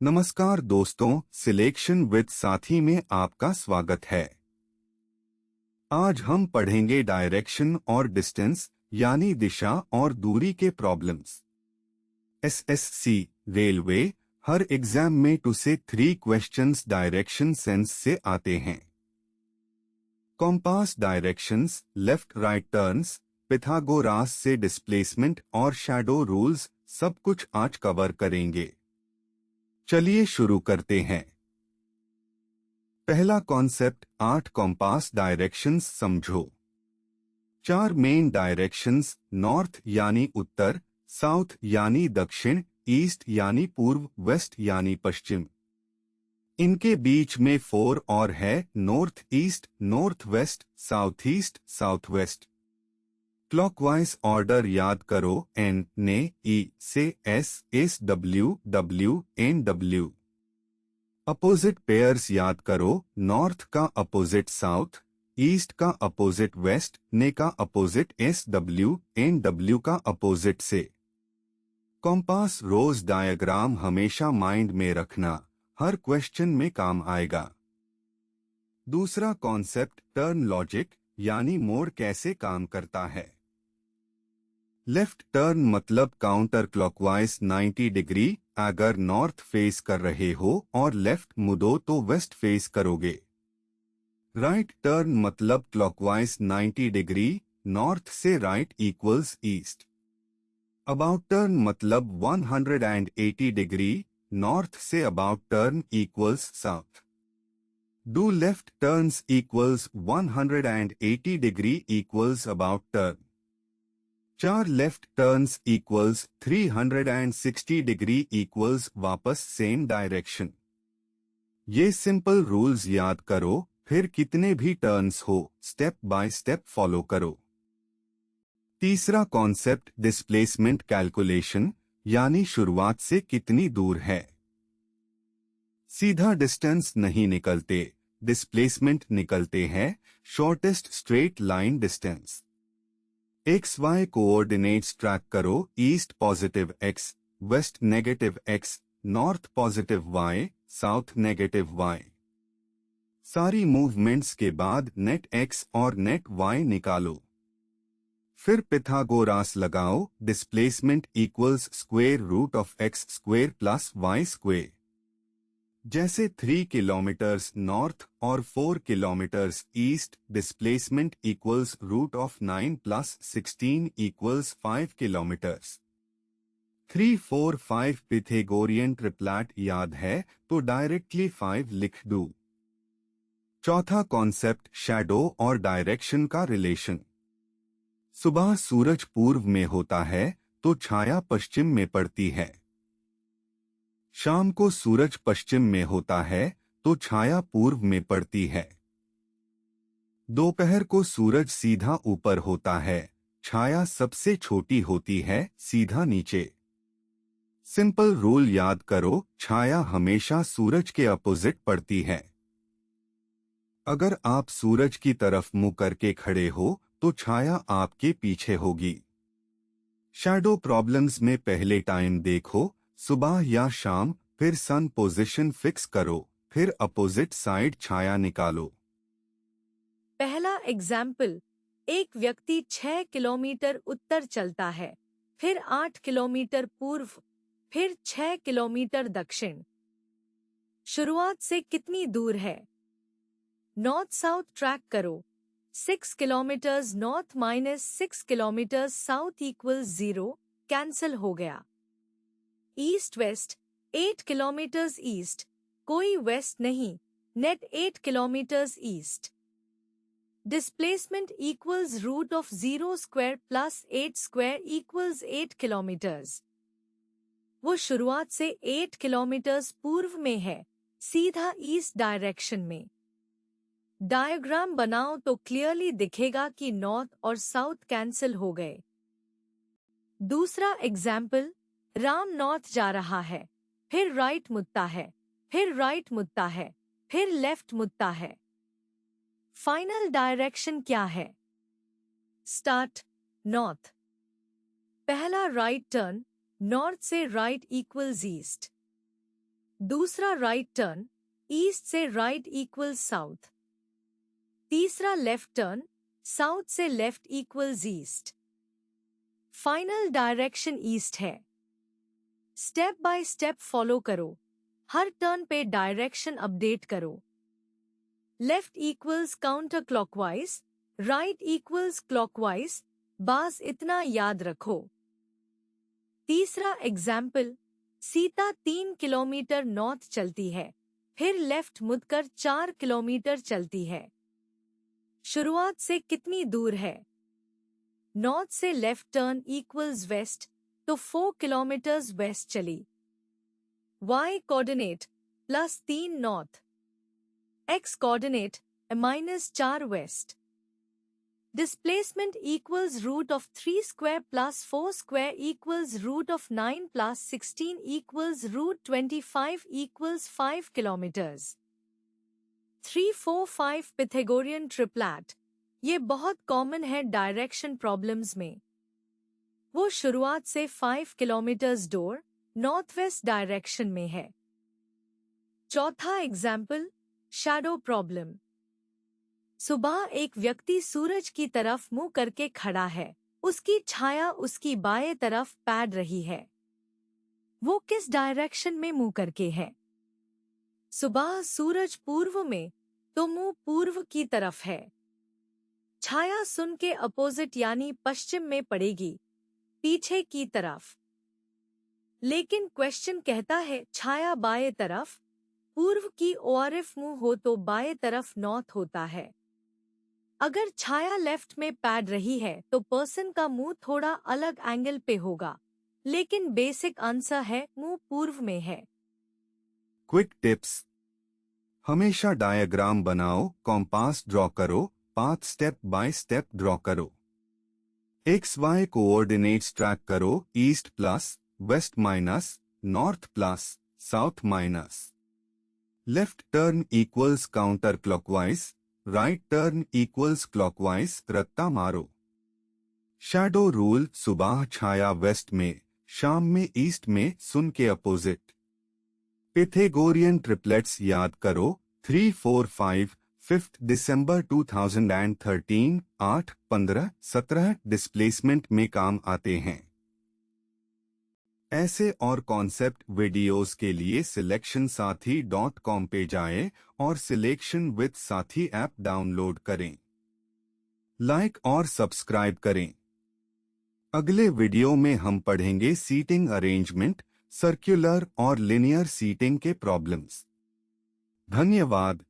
नमस्कार दोस्तों, selection with साथी में आपका स्वागत है। आज हम पढ़ेंगे डायरेक्शन और डिस्टेंस यानी दिशा और दूरी के प्रॉब्लम्स। एसएससी रेलवे हर एग्जाम में 2 से 3 क्वेश्चंस डायरेक्शन सेंस से आते हैं। Compass directions, left right turns, Pythagoras से डिस्प्लेसमेंट और शैडो रूल्स सब कुछ आज कवर करेंगे। चलिए शुरू करते हैं। पहला कॉन्सेप्ट 8 कॉम्पास डायरेक्शंस समझो। 4 मेन डायरेक्शंस, नॉर्थ यानी उत्तर, साउथ यानी दक्षिण, ईस्ट यानी पूर्व, वेस्ट यानी पश्चिम। इनके बीच में 4 और है, north east, north west, south east, south west. Clockwise order याद करो, N NE E SE S, S W, W N W. Opposite pairs याद करो, नॉर्थ का अपोजिट साउथ, ईस्ट का अपोजिट वेस्ट, ने का opposite S W, N W का opposite SE. Compass rose diagram हमेशा mind में रखना, हर क्वेश्चन में काम आएगा। दूसरा कॉन्सेप्ट टर्न लॉजिक यानी मोड़ कैसे काम करता है। लेफ्ट टर्न मतलब काउंटर क्लॉकवाइज 90 डिग्री, अगर नॉर्थ फेस कर रहे हो और लेफ्ट मुड़ो तो वेस्ट फेस करोगे। राइट टर्न मतलब क्लॉकवाइज 90 डिग्री, नॉर्थ से right equals east. About turn मतलब 180 degree, north say about turn equals south. Do left turns equals 180 degree equals about turn. 4 left turns equals 360 degree equals वापस same direction. ये simple rules याद करो, फिर कितने भी turns हो स्टेप बाय स्टेप फॉलो करो। तीसरा कॉन्सेप्ट डिस्प्लेसमेंट कैलकुलेशन यानी शुरुआत से कितनी दूर है। सीधा डिस्टेंस नहीं निकलते, डिस्प्लेसमेंट निकलते हैं, shortest straight line distance. X Y coordinates track करो, east positive X, west negative X, north positive Y, south negative Y. सारी मूवमेंट्स के बाद नेट एक्स और नेट वाई निकालो। फिर पिथागोरास लगाओ, displacement equals square root of X square plus Y square. जैसे 3 kilometres north और 4 kilometres east, displacement equals root of 9 plus 16 equals 5 kilometres. 3, 4, 5 पिथागोरियन triplet याद है तो डायरेक्टली 5 लिख दो। चौथा कॉन्सेप्ट शैडो और डायरेक्शन का रिलेशन। सुबह सूरज पूर्व में होता है तो छाया पश्चिम में पड़ती है। शाम को सूरज पश्चिम में होता है तो छाया पूर्व में पड़ती है। दोपहर को सूरज सीधा ऊपर होता है, छाया सबसे छोटी होती है, सीधा नीचे। सिंपल रूल याद करो, छाया हमेशा सूरज के अपोजिट पड़ती है। अगर आप सूरज की तरफ मुंह करके खड़े हो तो छाया आपके पीछे होगी। शैडो प्रॉब्लम्स में पहले टाइम देखो, सुबह या शाम, फिर सन पोजीशन फिक्स करो, फिर अपोजिट साइड छाया निकालो। पहला एग्जाम्पल, एक व्यक्ति 6 किलोमीटर उत्तर चलता है, फिर 8 किलोमीटर पूर्व, फिर 6 किलोमीटर दक्षिण। शुरुआत से कितनी दूर है? नॉर्थ साउथ ट्रैक करो। 6 kilometres north minus 6 kilometres south equals 0, cancel हो गया। ईस्ट वेस्ट 8 किलोमीटर्स ईस्ट, कोई वेस्ट नहीं, net 8 kilometres east. Displacement equals root of 0 square plus 8 square equals 8 kilometers. वो शुरुआत से 8 किलोमीटर्स पूर्व में है, सीधा ईस्ट डायरेक्शन में। डायग्राम बनाओ तो क्लियरली दिखेगा कि नॉर्थ और साउथ कैंसिल हो गए। दूसरा एग्जाम्पल, राम नॉर्थ जा रहा है, फिर राइट मुड़ता है, फिर राइट मुड़ता है, फिर लेफ्ट मुड़ता है। फाइनल डायरेक्शन क्या है? Start north. पहला राइट टर्न, नॉर्थ से राइट इक्वल्स ईस्ट। दूसरा राइट टर्न, ईस्ट से राइट इक्वल्स साउथ। तीसरा लेफ्ट टर्न, साउथ से left equals east. Final direction east है। स्टेप बाय स्टेप फॉलो करो, हर टर्न पे डायरेक्शन अपडेट करो। Left equals counter clockwise, right equals clockwise, बस इतना याद रखो। तीसरा एग्जाम्पल, सीता 3 किलोमीटर नॉर्थ चलती है, फिर लेफ्ट मुड़कर 4 किलोमीटर चलती है। शुरुआत से कितनी दूर है? नॉर्थ से लेफ्ट टर्न इक्वल्स वेस्ट, तो 4 किलोमीटर्स वेस्ट चली। y coordinate +3 north, x coordinate -4 west. Displacement equals root of 3 square plus 4 square equals root of 9 plus 16 equals root 25 equals 5 kilometers. 3, 4, 5 Pythagorean triplet. ये बहुत कॉमन है direction problems में। वो शुरुआत से 5 kilometres door north west direction में है। चौथा एग्जाम्पल, शैडो प्रॉब्लम। सुबह एक व्यक्ति सूरज की तरफ मुंह करके खड़ा है, उसकी छाया उसकी बाएं तरफ पैड रही है। वो किस डायरेक्शन में मुंह करके है? सुबह सूरज पूर्व में, तो मुंह पूर्व की तरफ है। छाया सुन के अपोजिट यानी पश्चिम में पड़ेगी, पीछे की तरफ। लेकिन क्वेश्चन कहता है छाया बाएं तरफ, पूर्व की ओर मुंह हो तो बाएं तरफ नॉर्थ होता है। अगर छाया लेफ्ट में पैड रही है तो पर्सन का मुंह थोड़ा अलग एंगल पे होगा, लेकिन बेसिक आंसर है मुंह पूर्व में है। Quick tips. हमेशा डायग्राम बनाओ, कॉम्पास ड्रॉ करो, path step by step draw करो। XY कोऑर्डिनेट्स ट्रैक करो, east plus, west minus, north plus, south minus. Left turn equals counter clockwise, right turn equals clockwise, रत्ता मारो। शैडो रूल, सुबह छाया waste में, शाम में ईस्ट में, सुन के अपोजिट। पिथागोरियन ट्रिपलेट्स याद करो, 3, 4, 5, 5 दिसंबर 2013, 8, 15, 17 डिस्प्लेसमेंट में काम आते हैं। ऐसे और कॉन्सेप्ट वीडियोस के लिए SelectionSathi.com पे जाएं और सिलेक्शन विद साथी ऐप डाउनलोड करें। लाइक और सब्सक्राइब करें। अगले वीडियो में हम पढ़ेंगे सीटिंग अरेंजमेंट, सर्कुलर और लिनियर सीटिंग के प्रॉब्लम्स। धन्यवाद।